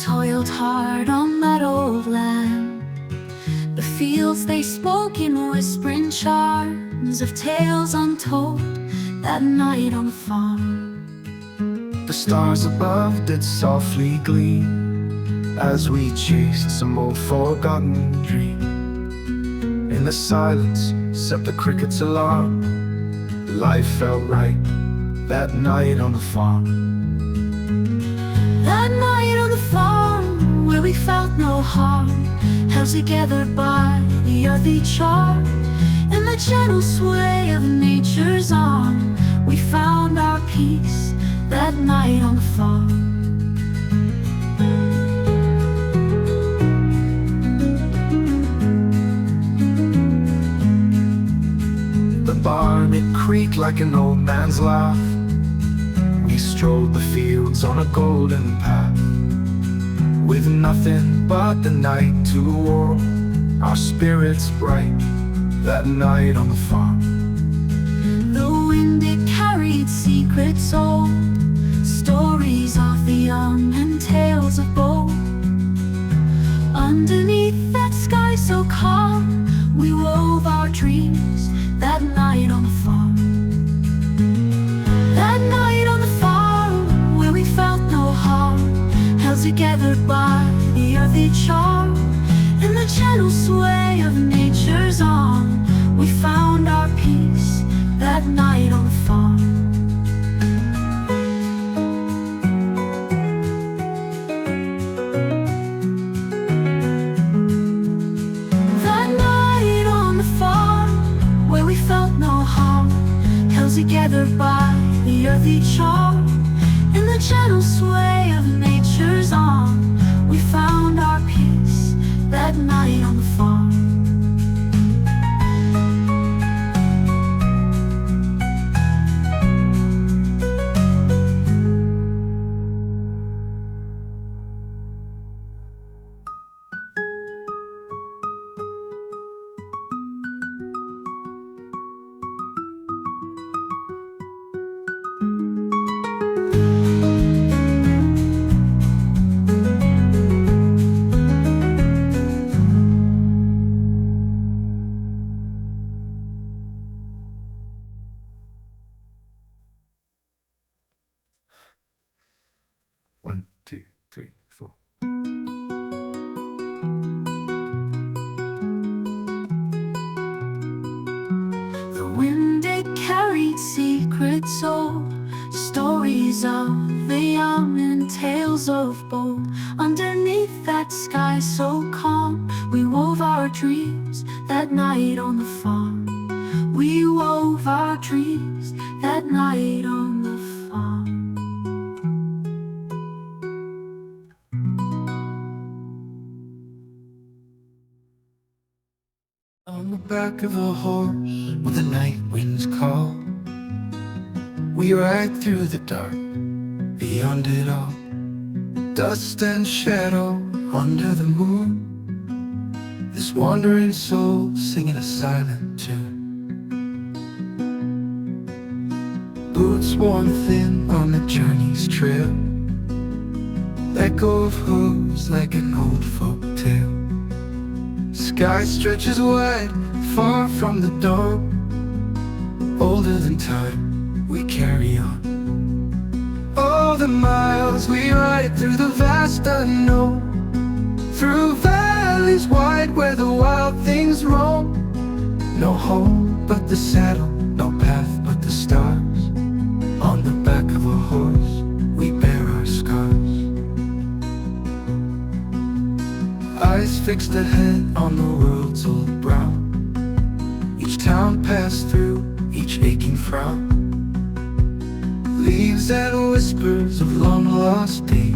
toiled hard on that old land. The fields they spoke in whispering charms of tales untold that night on the farm. The stars above did softly gleam as we chased some old forgotten dream. In the silence, except the cricket's alarm, life felt right that night on the farm. That night on the farm, where we felt no harm, held together by the earthy charm. In the gentle sway of nature's arm, we found our peace that night on the farm. The barn, it creaked like an old man's laugh. We strolled the fields on a golden path, with nothing but the night to warm our spirits bright that night on the farm. The wind, it carried secrets old, stories of the young and tales of bold. Underneath that sky so calm, we wove our dreams that night on the farm. That night on the farm, where we felt no harm, held together by the earthy charm. In the gentle sway of nature's arm, we found our peace that night on the farm. That night on the farm, where we felt no harm, held together by the earthy charm. In the gentle sway of nature's arm, we found our peace that night on the farm. One, two, three, four. The wind, it carried secrets old, stories of the young and tales of bold. Underneath that sky so calm, we wove our dreams that night on the farm. We wove our dreams that night on the farm. On the back of a horse, with the night winds call, we ride through the dark, beyond it all. Dust and shadow under the moon, this wandering soul singing a silent tune. Boots worn thin on the journey's trail, echo of hooves like an old folk tale. Sky stretches wide, far from the dawn. Older than time, we carry on. All the miles we ride through the vast unknown, through valleys wide where the wild things roam. No home but the saddle, no path but the stars. On the back of a horse, we bear our scars. Eyes fixed ahead on the world's old brown. Each town passed through, each aching frown. Leaves and whispers of long-lost days,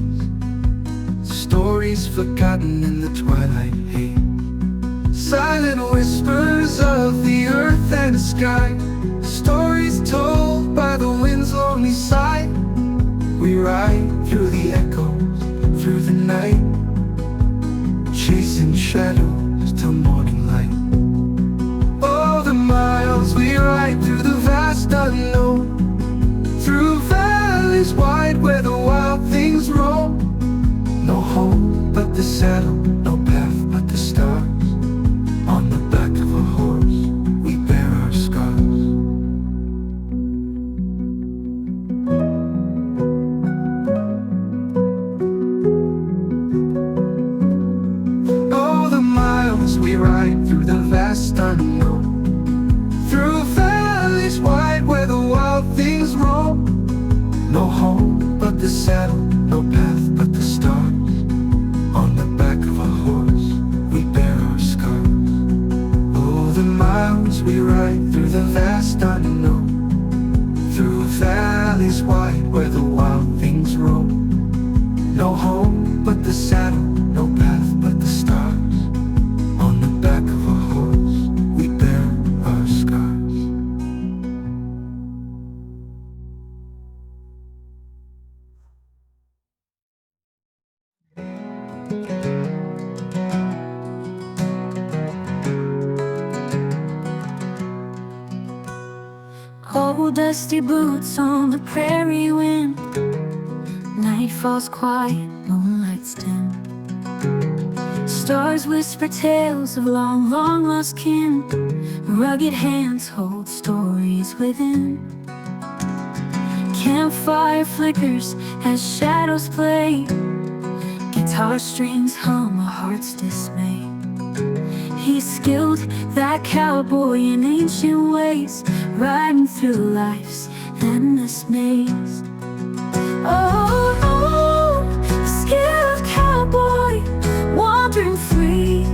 stories forgotten in the twilight haze. Silent whispers of the earth and the sky, stories told by the wind's lonely sigh. We ride through the echoes, through the night, chasing shadows till morning light. All the miles we ride through the vast unknown, through valleys wide where the wild things roam. No home saddle, no path but the stars. On the back of a horse, we bear our scars. Oh, the miles we ride through the vast unknown, through valleys wide where the wild things roam. No home but the saddle, no path but the stars. On the back of a horse, we bear our scars. Oh, the miles we ride through the vast unknown, through valleys wide where the wild things roam. No home but the saddle, no path but the stars. On the back of a horse, we bear our scars. Old dusty boots on the prairie wind. Night falls quiet, moonlight's dim. Stars whisper tales of long, long lost kin. Rugged hands hold stories within. Campfire flickers as shadows play. Guitar strings hum a heart's dismay. He's skilled, that cowboy in ancient ways, riding through life's endless maze. Oh, oh, the skilled cowboy, wandering free,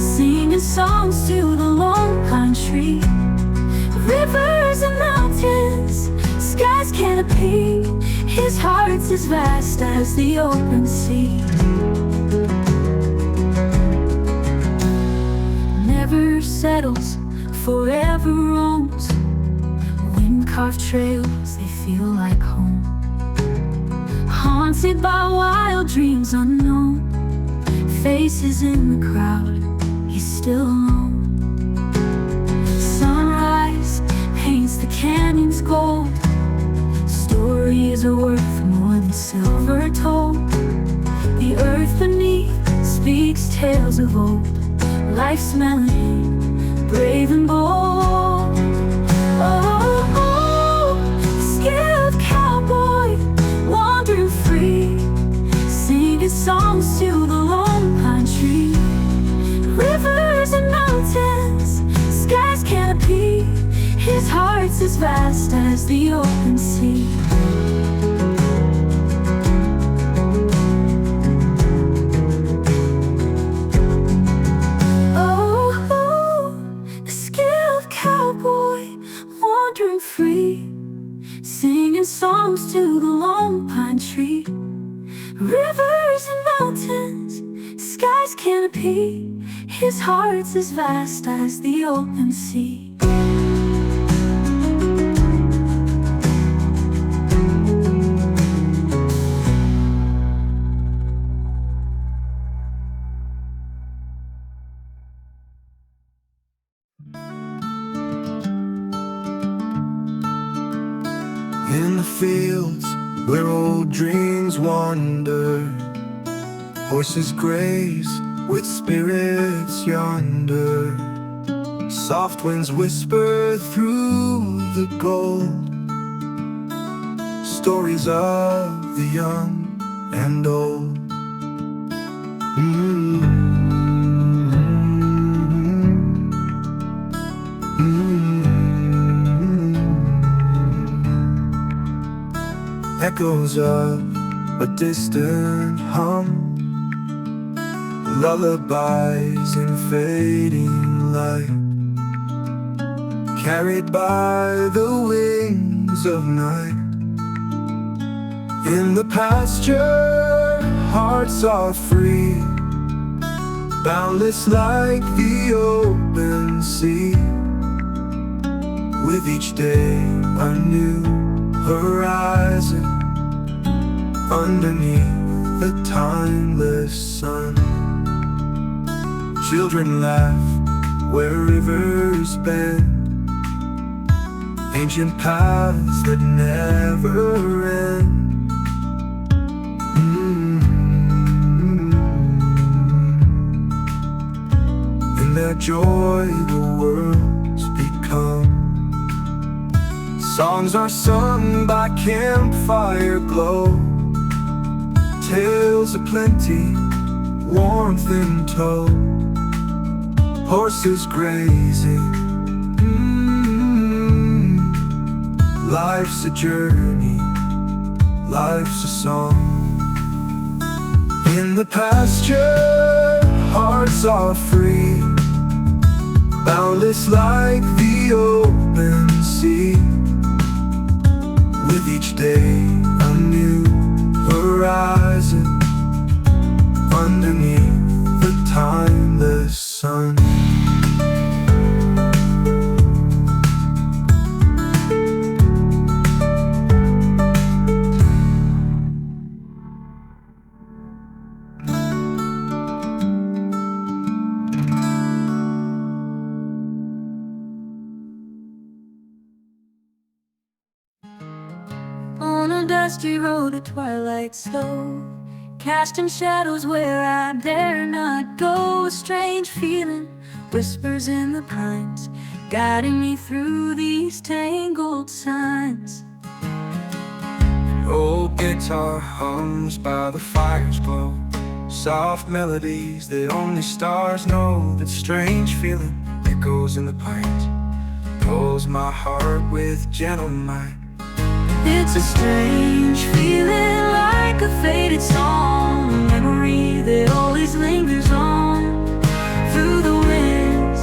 singing songs to the lone pine tree. Rivers and mountains, sky's canopy, his heart's as vast as the open sea. Never settles, forever roams. Wind-carved trails, they feel like home. Haunted by wild dreams unknown. Faces in the crowd, he's still alone. Sunrise paints the canyons gold. Stories are worth more than silver told. The earth beneath speaks tales of old. Life's melody, brave and bold. Oh, oh, skilled cowboy, wandering free, singing songs to the lone pine tree. Rivers and mountains, sky's canopy, his heart's as vast as the open sea. Free, singing songs to the lone pine tree. Rivers and mountains, sky's canopy, his heart's as vast as the open sea. In the fields where old dreams wander, horses graze with spirits yonder. Soft winds whisper through the gold, stories of the young and old. Echoes of a distant hum, lullabies in fading light, carried by the wings of night. In the pasture, hearts are free, boundless like the open sea. With each day a new horizon, underneath the timeless sun. Children laugh where rivers bend, ancient paths that never end. their joy the words become. Songs are sung by campfire glow, tales of plenty, warmth in tow, horses grazing. Life's a journey, life's a song. In the pasture, hearts are free, boundless like the open sea. With each day, a new horizon underneath the timeless sun. On a dusty road at twilight slow, casting shadows where I dare not go. A strange feeling whispers in the pines, guiding me through these tangled signs. An old guitar hums by the fire's glow, soft melodies that only stars know. That strange feeling echoes in the pines, pulls my heart with gentle might. It's a strange feeling like a faded song, a memory that always lingers on. Through the winds,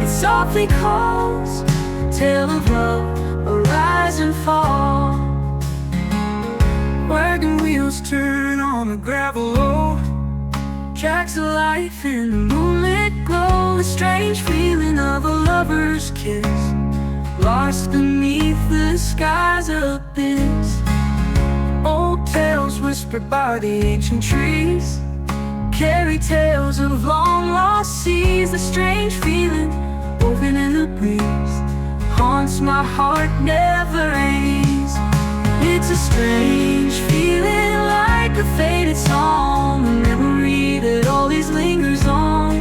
it softly calls, a tale of love, a rise and fall. Wagon wheels turn on the gravel low, tracks of life in the moonlit glow. A strange feeling of a lover's kiss, lost beneath the sky's abyss. Old tales whispered by the ancient trees carry tales of long lost seas. The strange feeling woven in the breeze haunts my heart, never ends. It's a strange feeling like a faded song, a memory that always lingers on.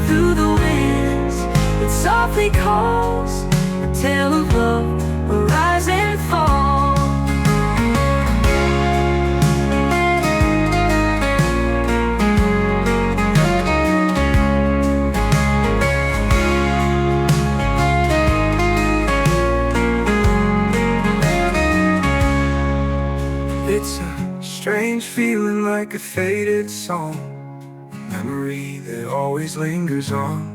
Through the winds, it softly calls, a tale of love, a rise and fall. It's a strange feeling like a faded song, a memory that always lingers on.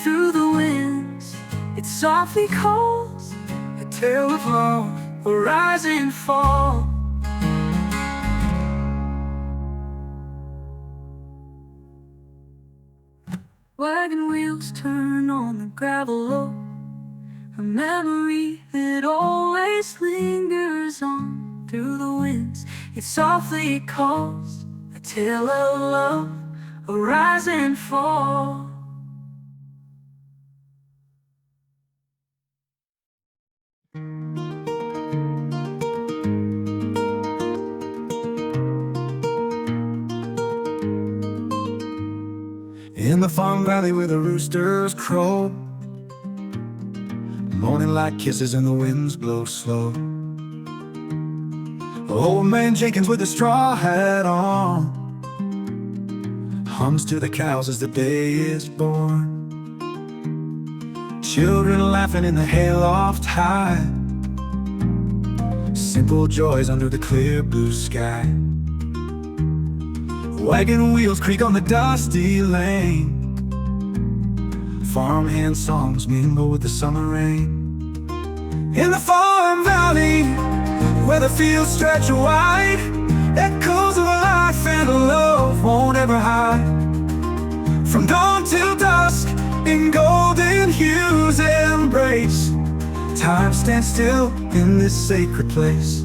Through the winds, it softly calls, A tale of love, a rise and fall. Wagon wheels turn on the gravel low, a memory that always lingers on. Through the winds, it softly calls, a tale of love, a rise and fall. in the farm valley where the roosters crow, morning light kisses and the winds blow slow. Old man Jenkins with a straw hat on hums to the cows as the day is born. Children laughing in the hayloft high, simple joys under the clear blue sky. Wagon wheels creak on the dusty lane, farmhand songs mingle with the summer rain. In the farm valley where the fields stretch wide, echoes of life and love won't ever hide. From dawn till dusk in golden hues embrace, time stands still in this sacred place.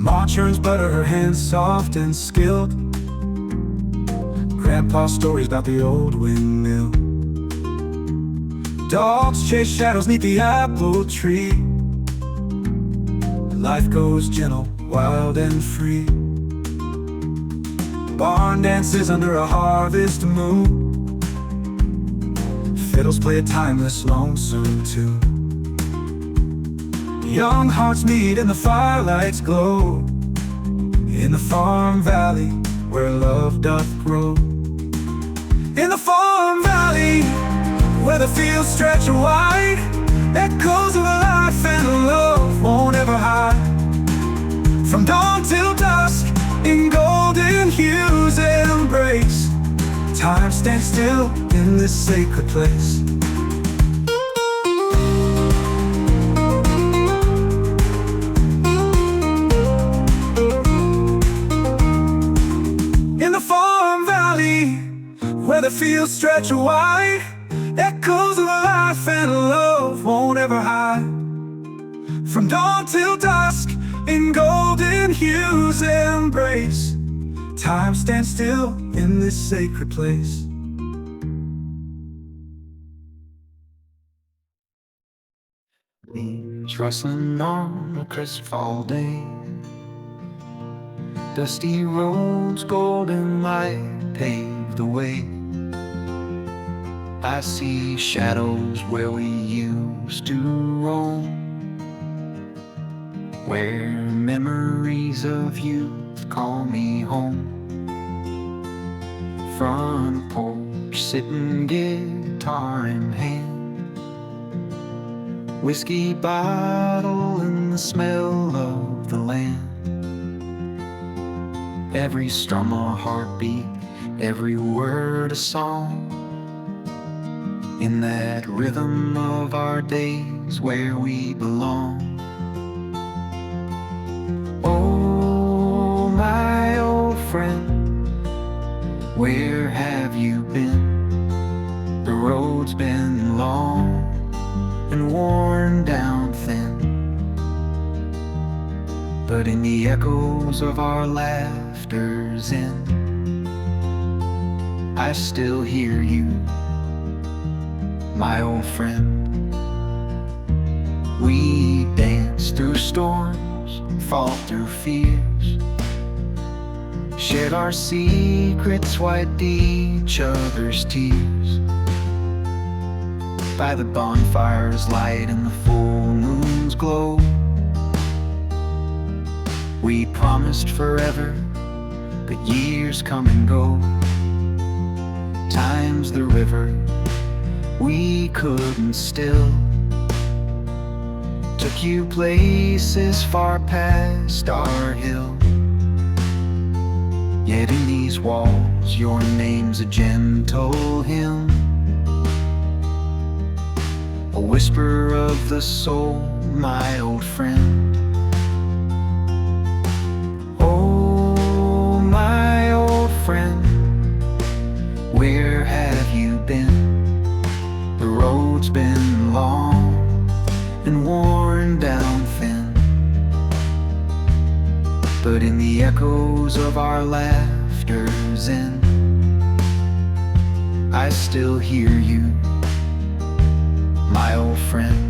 Ma churns butter, her hands soft and skilled. Grandpa's stories about the old windmill. Dogs chase shadows neath the apple tree. Life goes gentle, wild and free. Barn dances under a harvest moon. fiddles play a timeless lonesome tune. Young hearts meet and the firelights glow in the farm valley where love doth grow. In the farm valley where the fields stretch wide, echoes of life and love won't ever hide. From dawn till dusk in golden hues embrace, time stands still in this sacred place. In the farm valley where the fields stretch wide, echoes of life and love won't ever hide. From dawn till dusk in golden hues embrace, time stands still in this sacred place. Leaves rustling on a crisp fall day, dusty roads, golden light pave the way. I see shadows where we used to roam, where memories of youth call me home. Front porch, sitting guitar in hand, whiskey bottle and the smell of the land. Every strum a heartbeat, every word a song, in that rhythm of our days where we belong. Oh, my old friend, where have you been? The road's been long and worn down thin, but in the echoes of our laughter's end, I still hear you, my old friend. We danced through storms, fought through fears, shared our secrets, wiped each other's tears. By the bonfire's light and the full moon's glow, we promised forever, but years come and go. Time's the river we couldn't still, took you places far past our hill. Yet in these walls your name's a gentle hymn, a whisper of the soul, my old friend. Oh, my old friend, where have you been? The road's been long and worn down thin, but in the echoes of our laughter's end, I still hear you, my old friend.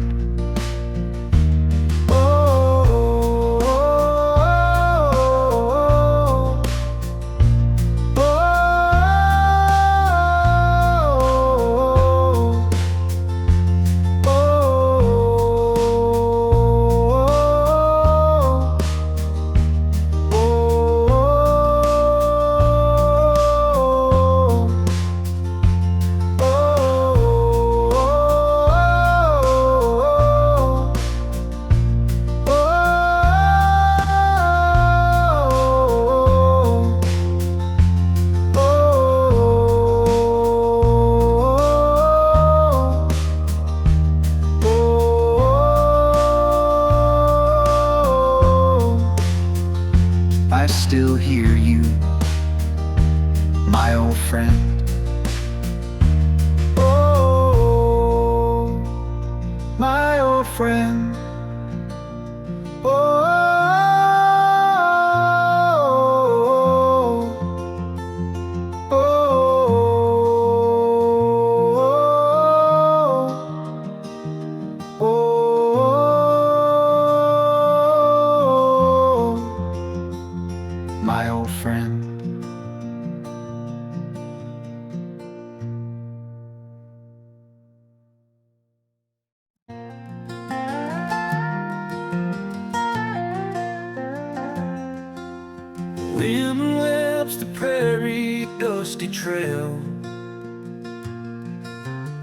dusty trail.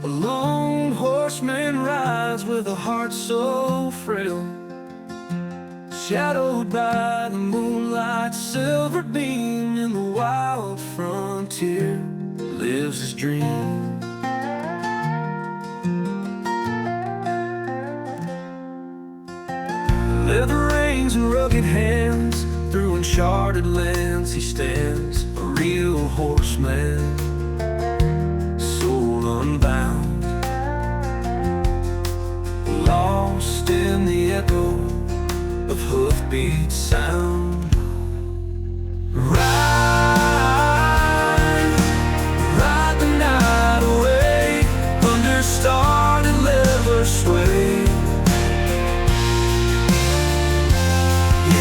A lone horseman rides with a heart so frail. Shadowed by the moonlight's silver beam, in the wild frontier lives his dream. Leather reins and rugged hands, through uncharted lands he stands, a real horseman, soul unbound, lost in the echo of hoofbeat sound. Ride the night away, under starlit levers sway.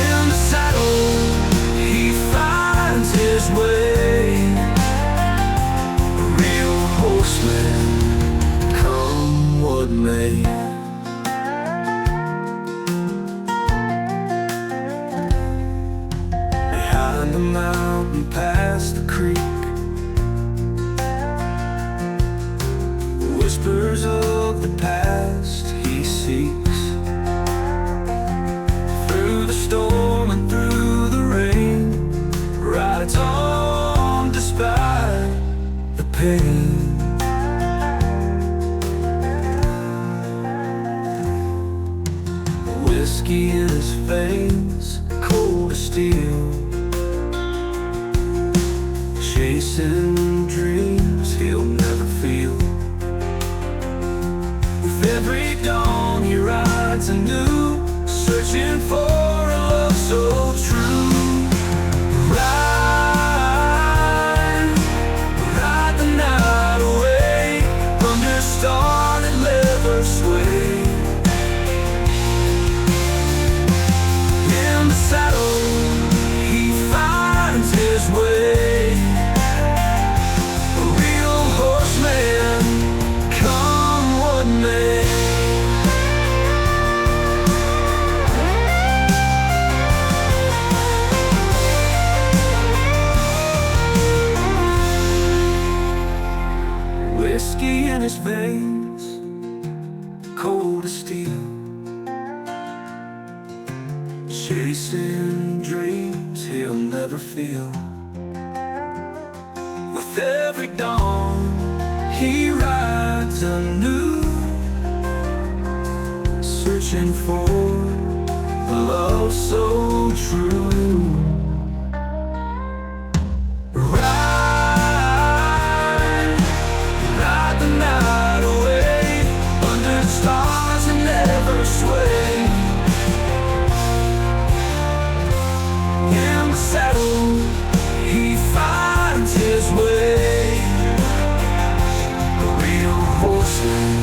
In the saddle he finds his way, a real horseman, come what may. The mountain past the creek, whispers of the past he seeks. Through the storm and through the rain, rides on despite the pain. Whiskey in his veins, cold as steel, chasing dreams he'll never feel. With every dawn he rides anew, searching for a love so true. Ride the night away, under starlit levers sway. In the saddle he finds his way, whiskey in his veins, cold as steel, chasing dreams he'll never feel. With every dawn he rides anew, searching for a love so true. Ride the night away, under stars and never sway. In the saddle he finds his way, a real horseman,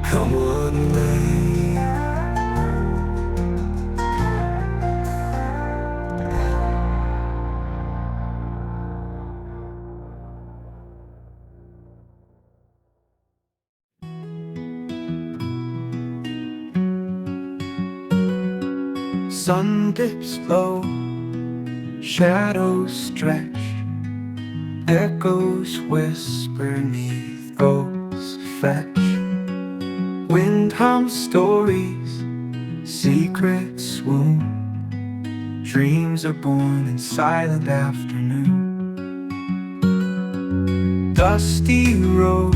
come what may. Sun dips low, shadows stretch, echoes whisper 'neath those fetch. Wind hums stories, secrets swoon, dreams are born in silent afternoon. Dusty road,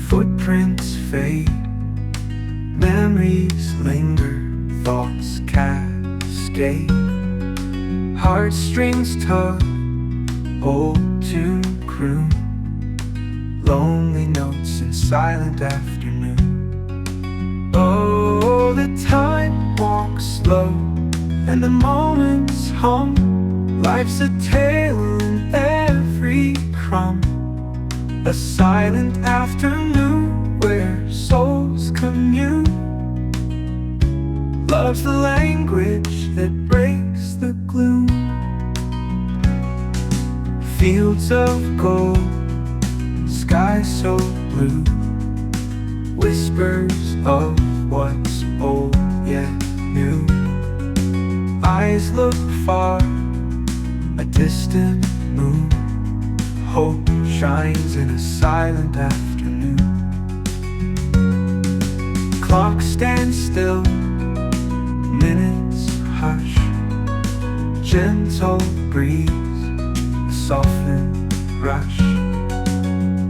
footprints fade, memories linger, thoughts cascade. Heartstrings tug, old tune croon, lonely notes in silent afternoon. Oh, the time walks slow, and the moments hum. Life's a tale in every crumb, a silent afternoon where souls commune. Love's the language that breaks the gloom. Fields of gold, sky so blue, whispers of what's old yet new. Eyes look far, a distant moon. Hope shines in a silent afternoon. Clock stands still, minutes hush. Gentle breeze, a softened rush.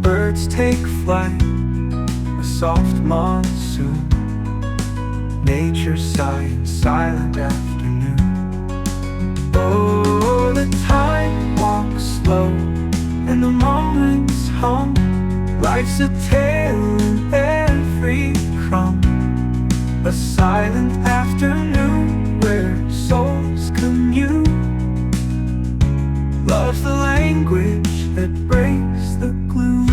Birds take flight, a soft monsoon. Nature's sighing, silent afternoon. Oh, the time walks slow, and the moments hum. Life's a tale in every crumb. A silent afternoon where souls commune. Love's the language that breaks the gloom.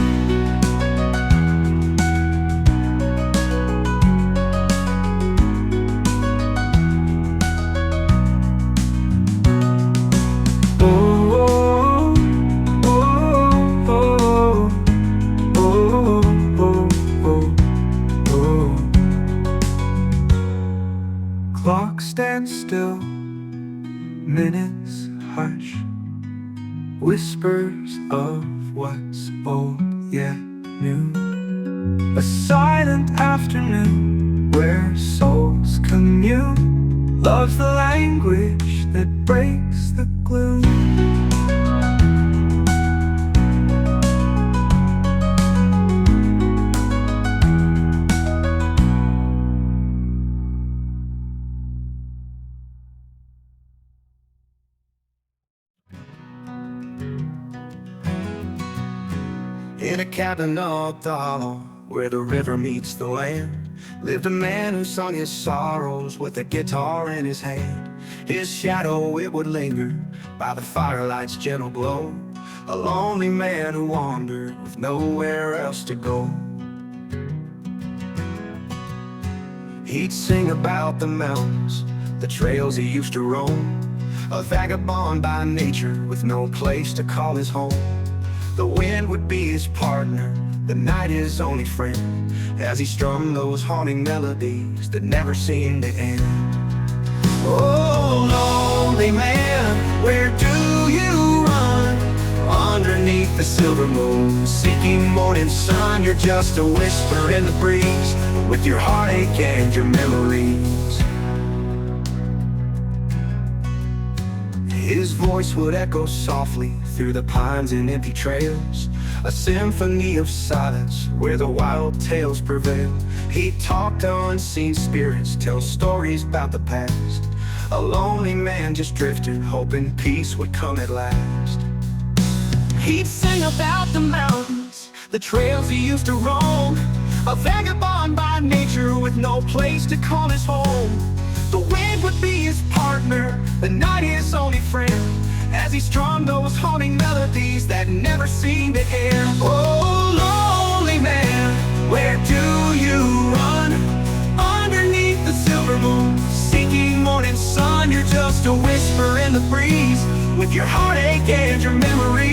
Clock stands still, minutes hush. Whispers of what's old yet new. A silent afternoon where souls commune. Love's the language that breaks the gloom. In a cabin up the hollow, where the river meets the land, lived a man who sung his sorrows with a guitar in his hand. His shadow, it would linger by the firelight's gentle glow, a lonely man who wandered with nowhere else to go. He'd sing about the mountains, the trails he used to roam, a vagabond by nature with no place to call his home. The wind would be his partner, the night his only friend, as he strummed those haunting melodies that never seemed to end. Oh, lonely man, where do you run? Underneath the silver moon, seeking morning sun. You're just a whisper in the breeze, with your heartache and your memories. His voice would echo softly through the pines and empty trails, a symphony of silence where the wild tales prevail. He talked to unseen spirits, tell stories about the past. A lonely man just drifted, hoping peace would come at last. He'd sing about the mountains, the trails he used to roam, a vagabond by nature with no place to call his home. The wind would be his partner, the night his only friend, as he strummed those haunting melodies that never seemed to end. Oh, lonely man, where do you run? Underneath the silver moon, seeking morning sun. You're just a whisper in the breeze, with your heartache and your memory.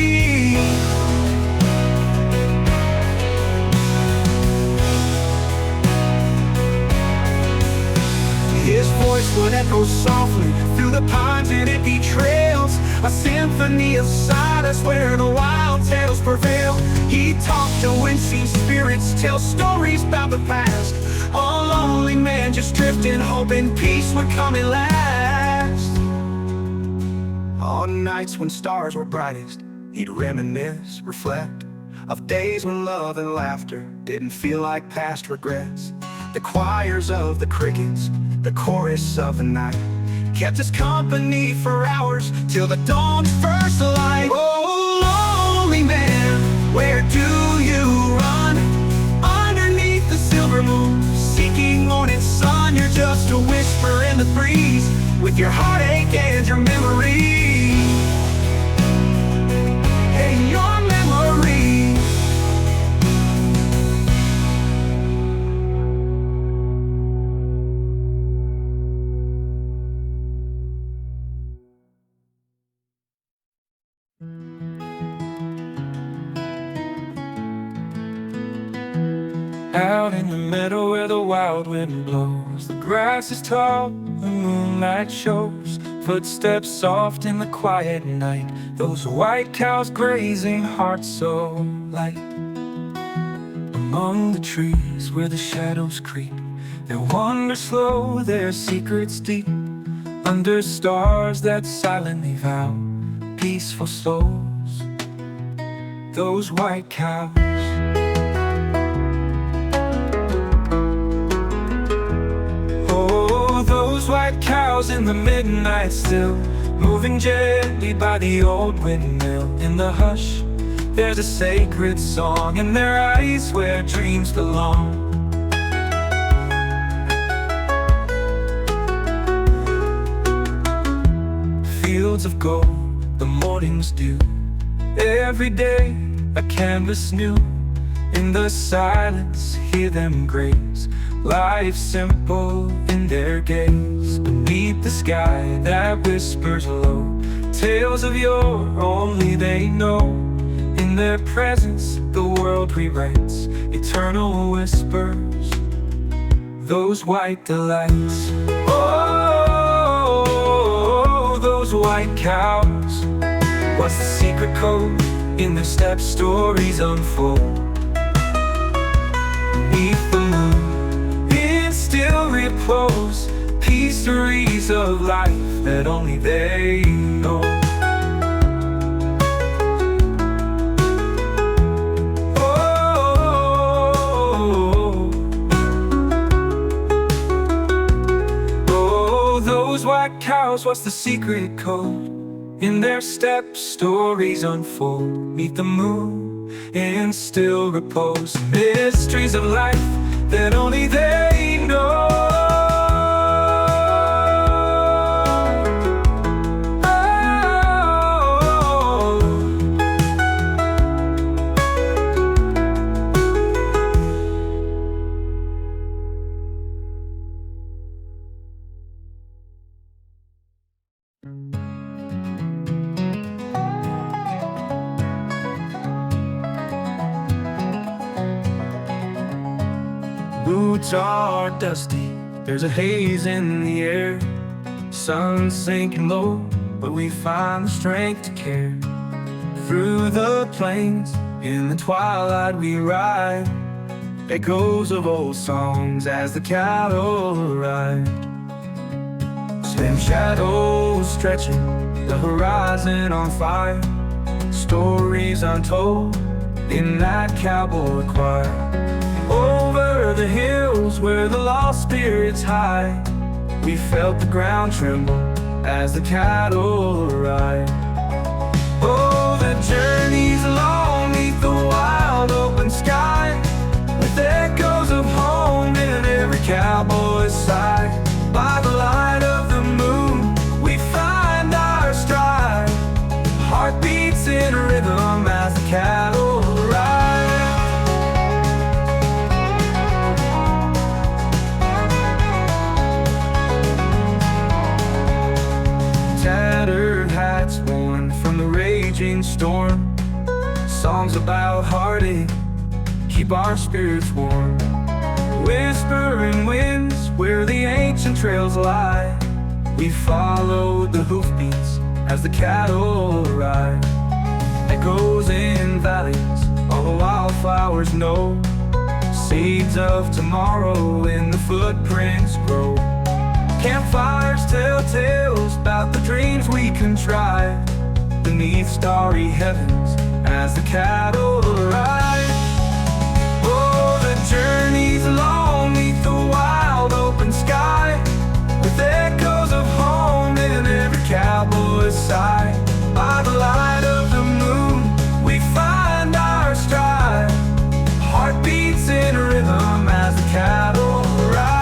His voice would echo softly through the pines and empty trails, a symphony of silence where the wild tales prevail. He talked to unseen spirits, tell stories about the past. A lonely man just drifting, hoping peace would come at last. On nights when stars were brightest, he'd reminisce, reflect of days when love and laughter didn't feel like past regrets. The choirs of the crickets, the chorus of the night, kept us company for hours till the dawn's first light. Oh, lonely man, where do you run? Underneath the silver moon, seeking morning sun. You're just a whisper in the breeze, with your heartache and your memory. And your memory. Out in the meadow where the wild wind blows, the grass is tall, the moonlight shows footsteps soft in the quiet night. Those white cows grazing, hearts so light. Among the trees where the shadows creep, they wander slow, their secrets deep. Under stars that silently vow peaceful souls. Those white cows. Oh, those white cows in the midnight still, moving gently by the old windmill. In the hush, there's a sacred song in their eyes where dreams belong. Fields of gold, the morning's dew, every day a canvas new. In the silence, hear them graze, life simple in their gaze. Beneath the sky that whispers low, tales of yore only they know. In their presence, the world rewrites eternal whispers. Those white delights. Oh, those white cows. What's the secret code? In their steps, stories unfold. Beneath the moon, in still repose, histories of life that only they know. Oh, those white cows, what's the secret code? In their steps, stories unfold. Meet the moon in still repose, mysteries of life that only they know. Boots are dusty, there's a haze in the air. Sun's sinking low, but we find the strength to care. Through the plains, in the twilight we ride, echoes of old songs as the cattle ride. Slim shadows stretching, the horizon on fire, stories untold in that cowboy choir. Over the hills where the lost spirits hide, we felt the ground tremble as the cattle ride. Oh, the journey's long neath the wild open sky, with echoes of home in every cowboy's sight. By the light of the moon, we find our stride, heartbeats in rhythm as the cattle ride. Tattered hats worn from the raging storm, songs about heartache keep our spirits warm. Whispering winds where the ancient trails lie, we followed the hoofbeats as the cattle ride. Echoes in valleys, all the wildflowers know, seeds of tomorrow in the footprints grow. Campfires tell tales about the dreams we contrive, beneath starry heavens as the cattle ride. Oh, the journey's long neath the wild open sky, with echoes of home in every cowboy's sight. By the light of the moon, we find our stride, heartbeats in rhythm as the cattle ride.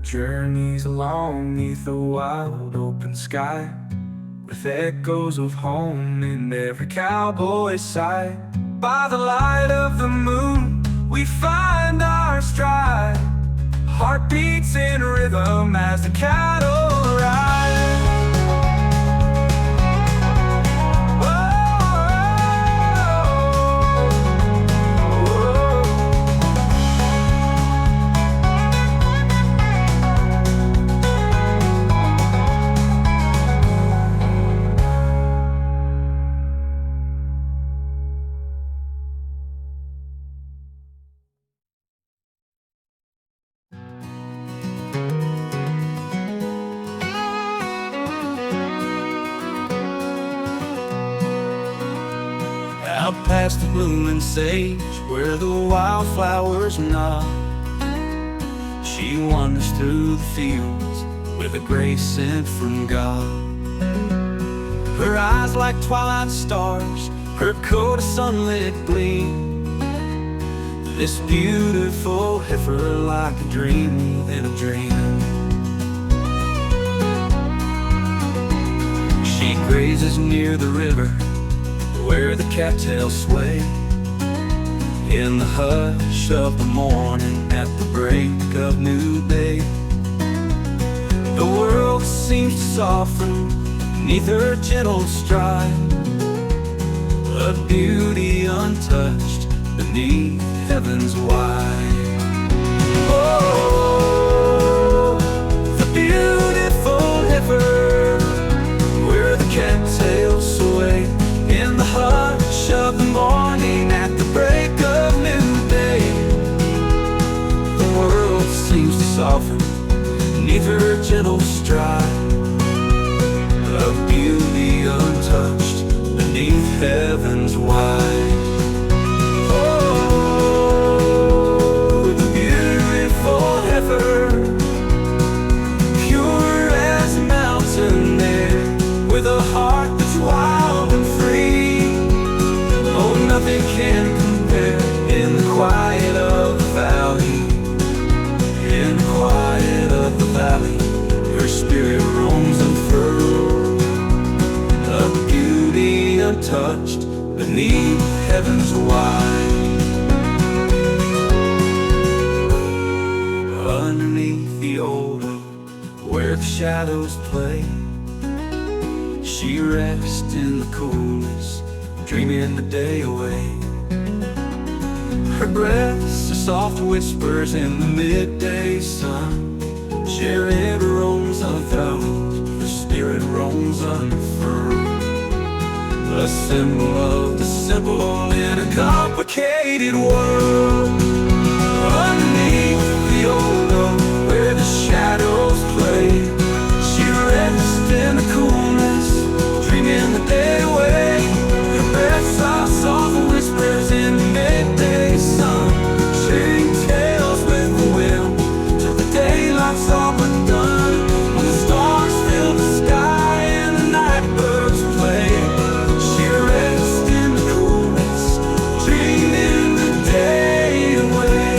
Journeys along neath the wild open sky, with echoes of home in every cowboy's sight. By the light of the moon, we find our stride. Heartbeats in rhythm as the cattle ride. Out past the blooming sage, where the wildflowers nod, she wanders through the fields with a grace sent from God. Her eyes like twilight stars, her coat a sunlit gleam. This beautiful heifer like a dream within a dream. She grazes near the river, where the cattails sway, in the hush of the morning, at the break of new day. The world seems to soften beneath her gentle stride, a beauty untouched beneath heaven's wide. Oh, the beautiful heifer, where the cattails sway, in the hush of the morning, at the break of new day. The world seems to soften beneath her gentle stride, a beauty untouched beneath heaven's wide. Oh, the beautiful heifer, pure as mountain air, with a heart that's wild and free. Oh, nothing can compare in the quiet of the valley. In the quiet of the valley, her spirit roams unfurled, a beauty untouched beneath heaven's wide. Underneath the old oak, where the shadows play, she rests in the coolness, dreaming the day away. Her breaths are soft whispers in the midday sun. Chariot roams unfurled, her spirit roams unfurled, a symbol of the simple in a complicated world. Underneath the old oak, where the shadows play, she rests in the coolness, dreaming the day away. Her breaths are soft whispers in the midday sun, sharing tales with the wind till the daylight's all but done. When the stars fill the sky and the night birds play, she rests in the coolness, dreaming the day away.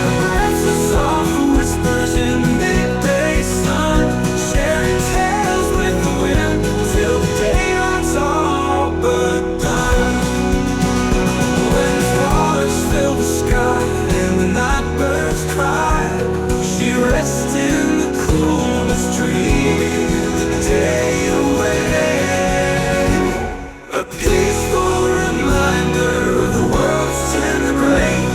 Her breaths are soft whispers in the midday sun, sharing tales with the wind till the daylight's all but done. When the stars fill the sky and the night birds cry, she rests in the coolness, dreaming the day away. A peaceful reminder of the world's tender grain,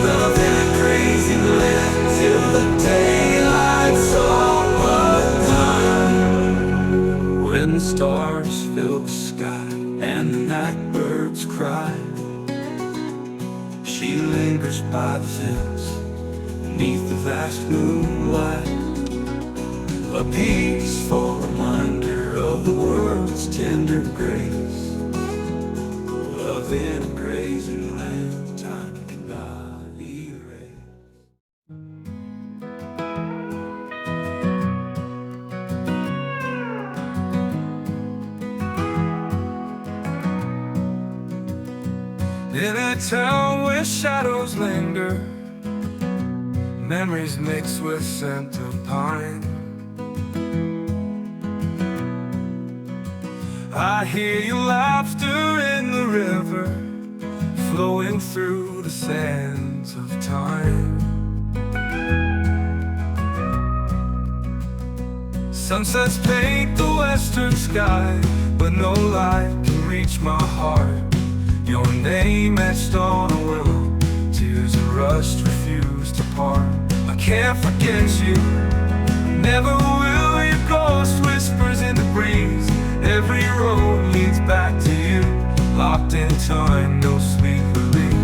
love in a crazy land till the daylight's all but done. When the stars fill the sky and the night birds cry, she lingers by the fence beneath the vast moonlight, a peaceful reminder of the world's tender grace, love in a crazy land, time cannot erase. In a town where shadows linger, memories mix with scent of pine, I hear your laughter in the river, flowing through the sands of time. Sunsets paint the western sky, but no light can reach my heart. Your name etched on a willow, tears of rust refuse to part. I can't forget you, never will. Your ghost whispers in the breeze. Every road leads back to you, locked in time, no sweet release.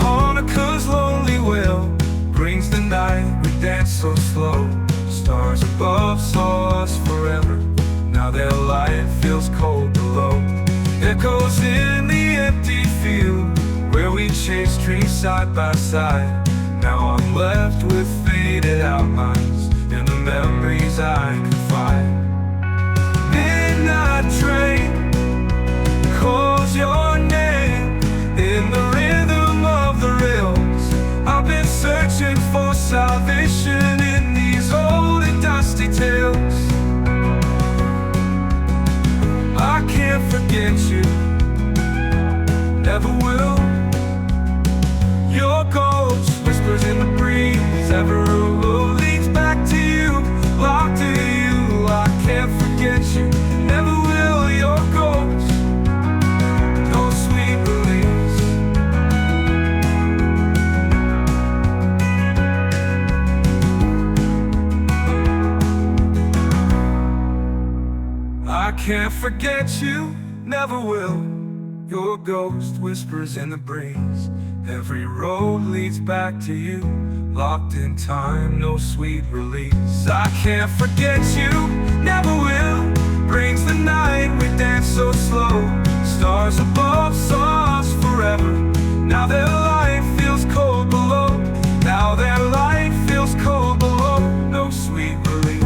Harmonicas lonely wail brings the night, we dance so slow. Stars above saw us forever, now their light feels cold below. Echoes in the empty field where we chased trees side by side. Now I'm left with faded outlines in the memories I confide. Midnight train calls your name in the rhythm of the rails. I've been searching for salvation in these old and dusty tales. I can't forget you, never will. Your ghost whispers in the breeze. Every road leads back to you, locked to you. I can't forget you, never will. Your ghost, no sweet release. I can't forget you, never will. Your ghost whispers in the breeze. Every road leads back to you, locked in time, no sweet release. I can't forget you, never will. Brings the night, we dance so slow. Stars above saw us forever, now their light feels cold below. Now their light feels cold below, no sweet release.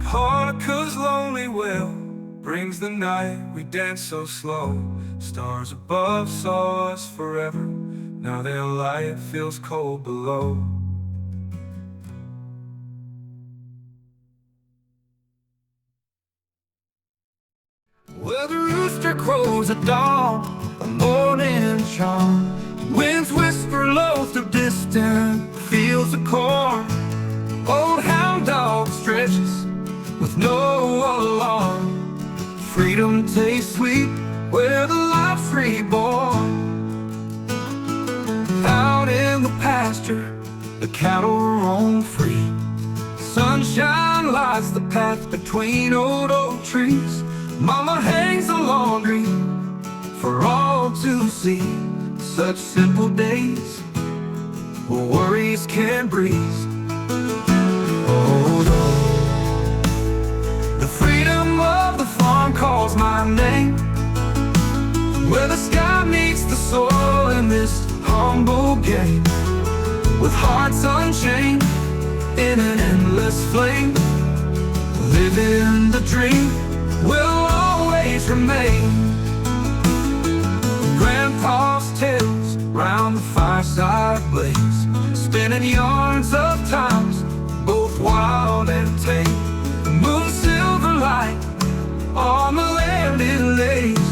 Harmonicas lonely wail brings the night, we dance so slow. Stars above saw us forever, now their light feels cold below. Well, the rooster crows at dawn, a morning charm. Winds whisper low through distant fields of corn. Old hound dog stretches with no alarm. Freedom tastes sweet where the life's reborn. Out in the pasture, the cattle roam free. Sunshine lights the path between old oak trees. Mama hangs the laundry for all to see. Such simple days where worries can breeze. Oh no, the freedom of the farm calls my name. Where the sky meets the soil in this humble game. With hearts unchained in an endless flame. Living the dream will always remain. Grandpa's tales round the fireside blaze, spinning yarns of times both wild and tame. The moon's silver light on the land it lays.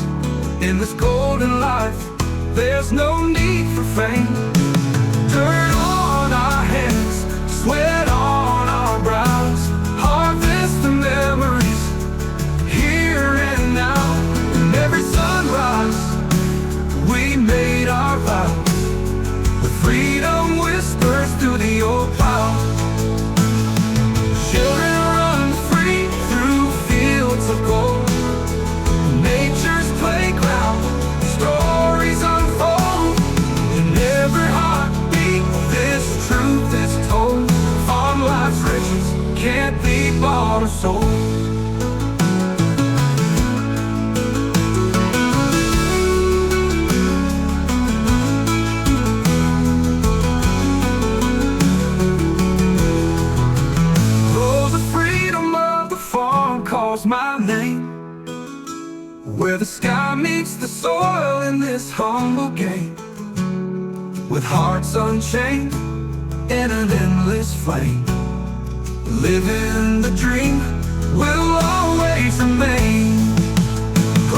In this golden life there's no need for fame. Dirt on our hands, sweat on our brows. Harvest the memories here and now. And every sunrise we made our vows. The freedom whispers through the old plow. Children run free through fields of gold. Nature's playground, stories unfold. In every heartbeat this truth is told. Farm life's riches can't be bought or sold. My name, where the sky meets the soil in this humble game. with hearts unchained in an endless flame. Living the dream will always remain.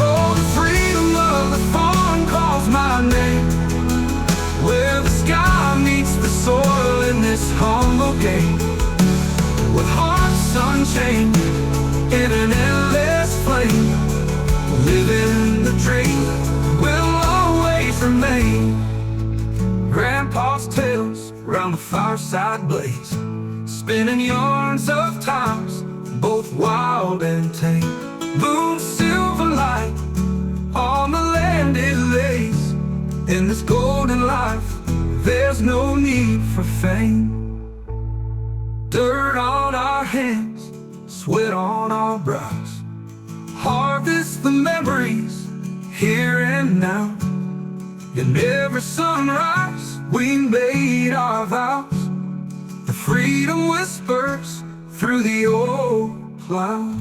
Oh, the freedom of the fawn calls my name, where the sky meets the soil in this humble game. With hearts unchained in an endless flame, living the dream will always remain. Grandpa's tales round the fireside blaze, spinning yarns of times both wild and tame. Moon silver light on the land it lays. In this golden life there's no need for fame. Dirt on our hands, sweat on our brows, harvest the memories here and now. In every sunrise we made our vows. The freedom whispers through the old cloud.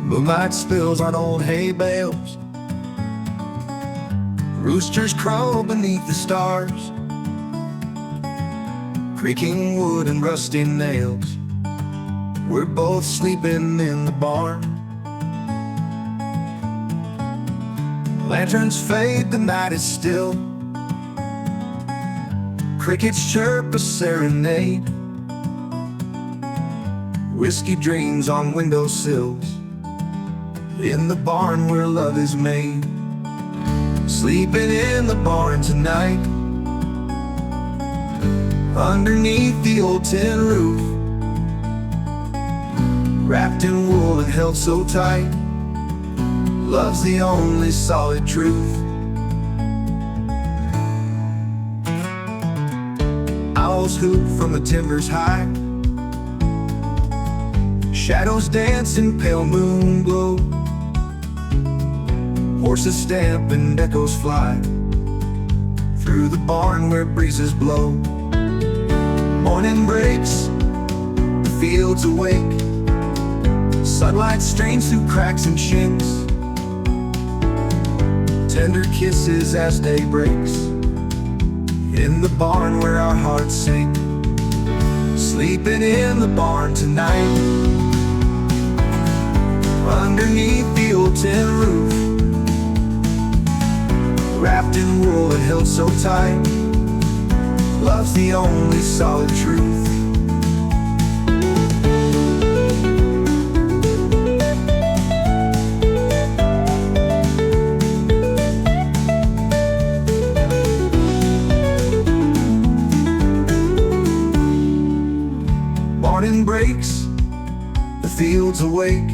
Moonlight spills on old hay bales, roosters crow beneath the stars, creaking wood and rusty nails. We're both sleeping in the barn. Lanterns fade, the night is still. Crickets chirp a serenade. Whiskey dreams on windowsills, in the barn where love is made. Sleeping in the barn tonight, underneath the old tin roof, wrapped in wool and held so tight. Love's the only solid truth. Owls hoot from the timbers high, shadows dance in pale moon glow. Horses stamp and echoes fly through the barn where breezes blow. Morning breaks, the fields awake. Sunlight streams through cracks and chinks. Tender kisses as day breaks, in the barn where our hearts sing. Sleeping in the barn tonight, underneath the old tin roof, wrapped in wool and held so tight. Love's the only solid truth. Morning breaks, the fields awake.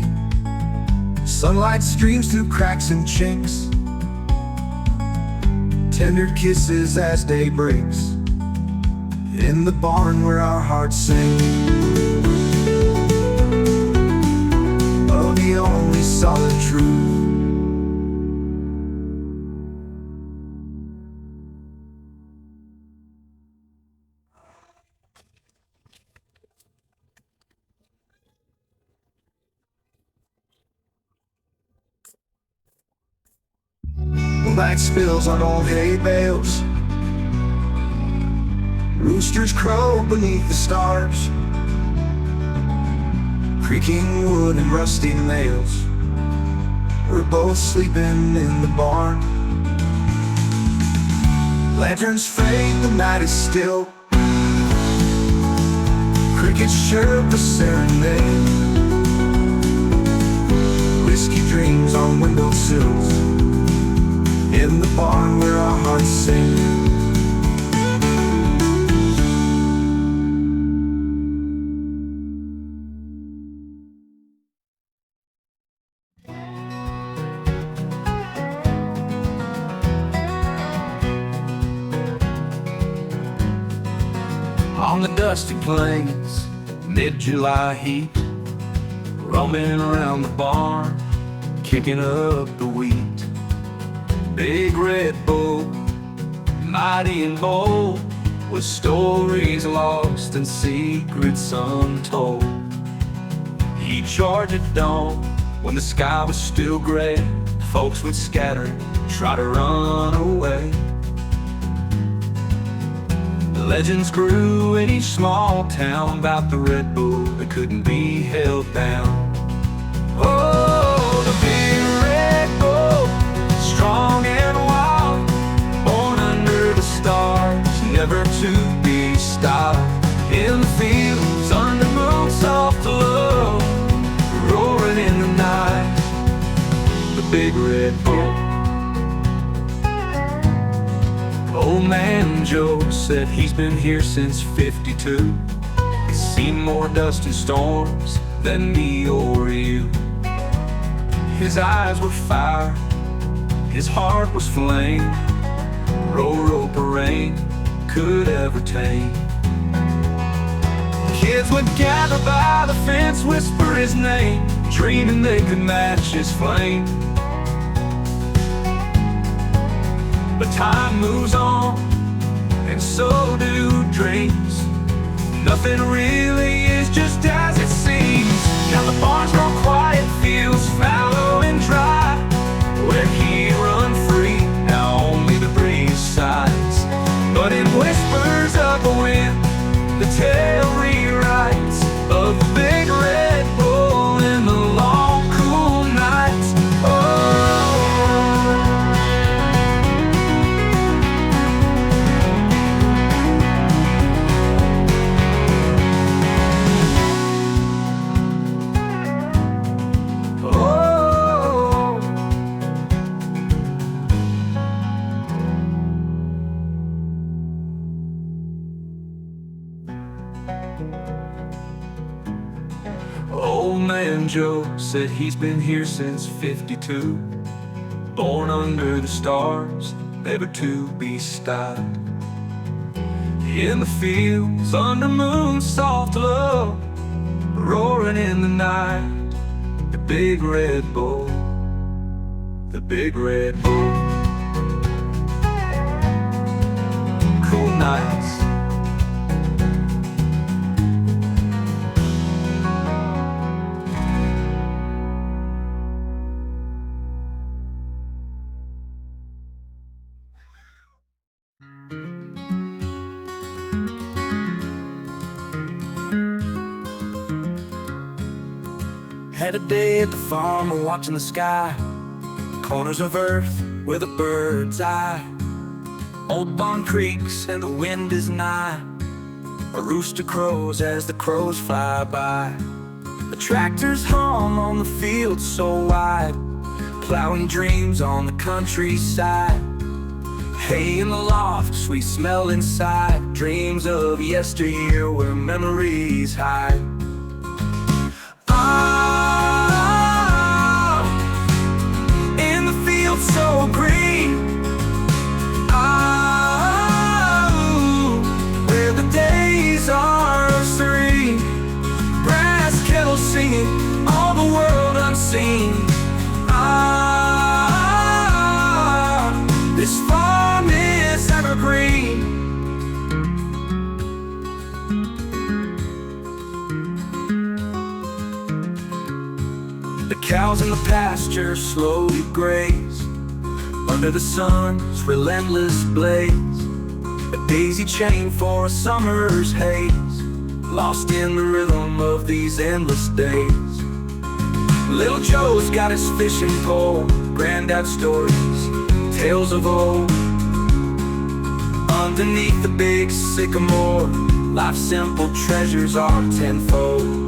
Sunlight streams through cracks and chinks. Tender kisses as day breaks, in the barn where our hearts sing. Oh, the only solid truth. Light spills on old hay bales, roosters crow beneath the stars, creaking wood and rusty nails. We're both sleeping in the barn. Lanterns fade, the night is still. Crickets chirp a serenade. Whiskey dreams on windowsills, in the barn where our hearts sing. On the dusty plains, mid-July heat, roaming around the barn, kicking up the wheat. Big red bull, mighty and bold, with stories lost and secrets untold. He charged at dawn when the sky was still gray. Folks would scatter, try to run away. Legends grew in each small town about the Red Bull that couldn't be held down. Oh, the big Red Bull, strong and wild, born under the stars, never to be stopped. In the fields, under moon soft love, roaring in the night, the big Red Bull. Old man Joe said he's been here since '52. He's seen more dust and storms than me or you. His eyes were fire, his heart was flame. Row, rope, or rain could ever tame. Kids would gather by the fence, whisper his name, dreaming they could match his flame. But time moves on, and so do dreams. Nothing really is just as it seems. Now the barns grow quiet, fields fallow and dry. Where he run free, now only the breeze sighs. But in whispers of the wind, the tale rewrites of the big Red Bull in the long cool nights. Old man Joe said he's been here since '52, born under the stars, never to be stopped. In the fields, under moon soft love, roaring in the night, the big Red Bull, the big Red Bull. Cool nights. Had a day at the farm, watching the sky, corners of earth with a bird's eye. Old Bond creaks and the wind is nigh. A rooster crows as the crows fly by. The tractors hum on the field so wide, plowing dreams on the countryside. Hay in the loft, sweet smell inside, dreams of yesteryear where memories hide. In the field so green, where the days are serene. Brass kettles singing, all the world unseen. This farm is evergreen. The cows in the pasture slowly graze under the sun's relentless blaze. A daisy chain for a summer's haze, lost in the rhythm of these endless days. Little Joe's got his fishing pole, granddad stories, tales of old. Underneath the big sycamore, life's simple treasures are tenfold.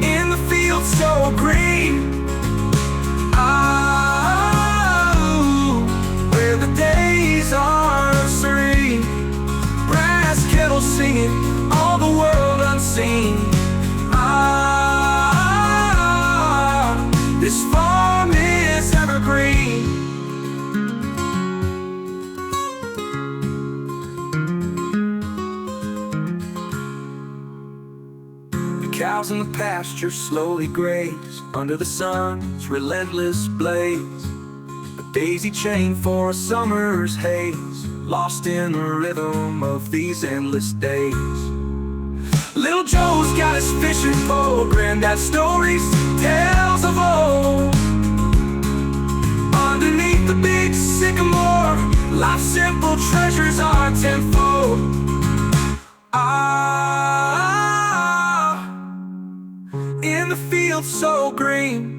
In the field so green, where the days are serene. Brass kettles singing, all the world unseen. This farm is evergreen. The cows in the pasture slowly graze under the sun's relentless blaze. A daisy chain for a summer's haze, lost in the rhythm of these endless days. Little Joe's got his fishing pole, granddad stories, tales of old. Underneath the big sycamore, life's simple treasures are tenfold. In the field so green,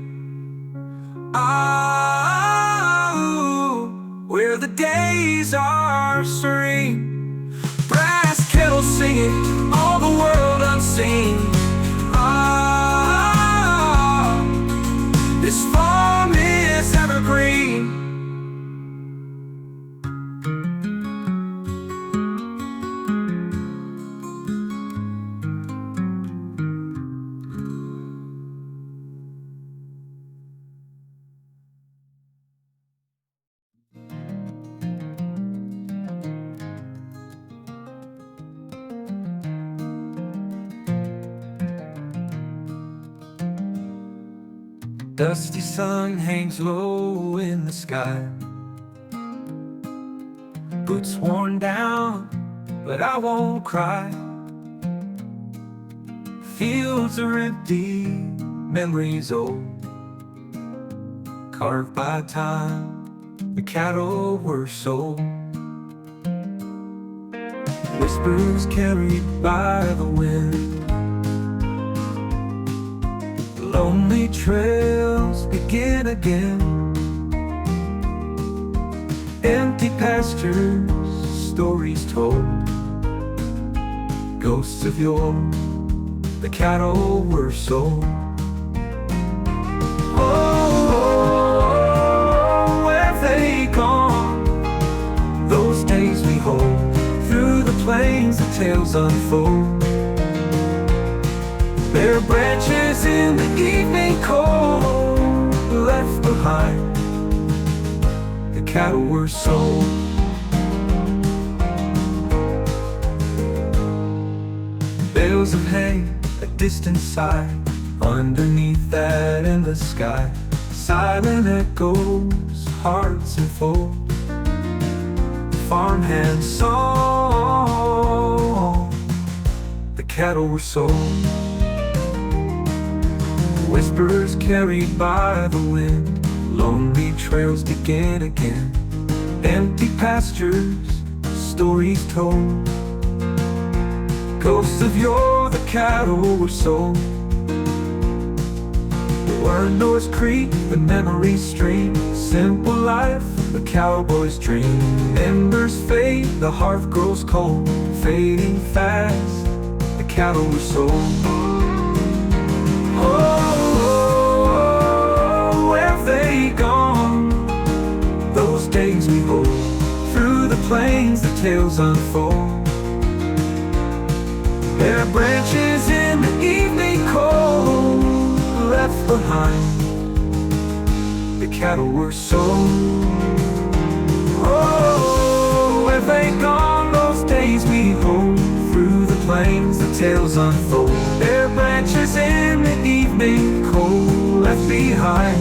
where the days are serene, brass kettles singing, all the world unseen. This farm is evergreen. Dusty sun hangs low in the sky, boots worn down, but I won't cry. Fields are empty, memories old, carved by time, the cattle were sold. Whispers carried by the wind, lonely trails begin again. Empty pastures, stories told, ghosts of yore, the cattle were sold. Oh, where have they gone? Those days we hold, through the plains the tales unfold. Bare branches in the evening cold, left behind, the cattle were sold. Bales of hay, a distant sigh, underneath that endless sky. Silent echoes, hearts enfold, farmhand song, the cattle were sold. Whispers carried by the wind, lonely trails begin again. Empty pastures, stories told, ghosts of yore, the cattle were sold. The word North Creek, the memories stream, simple life, the cowboy's dream. Embers fade, the hearth grows cold, fading fast, the cattle were sold. Days we hold, through the plains the tales unfold. Bare branches in the evening cold, left behind, the cattle were sold. Oh, where have they gone, those days we hold, through the plains the tales unfold. Bare branches in the evening cold, left behind,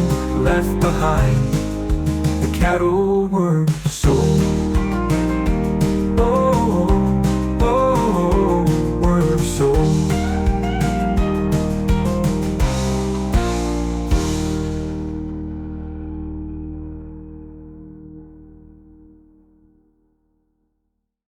the cattle were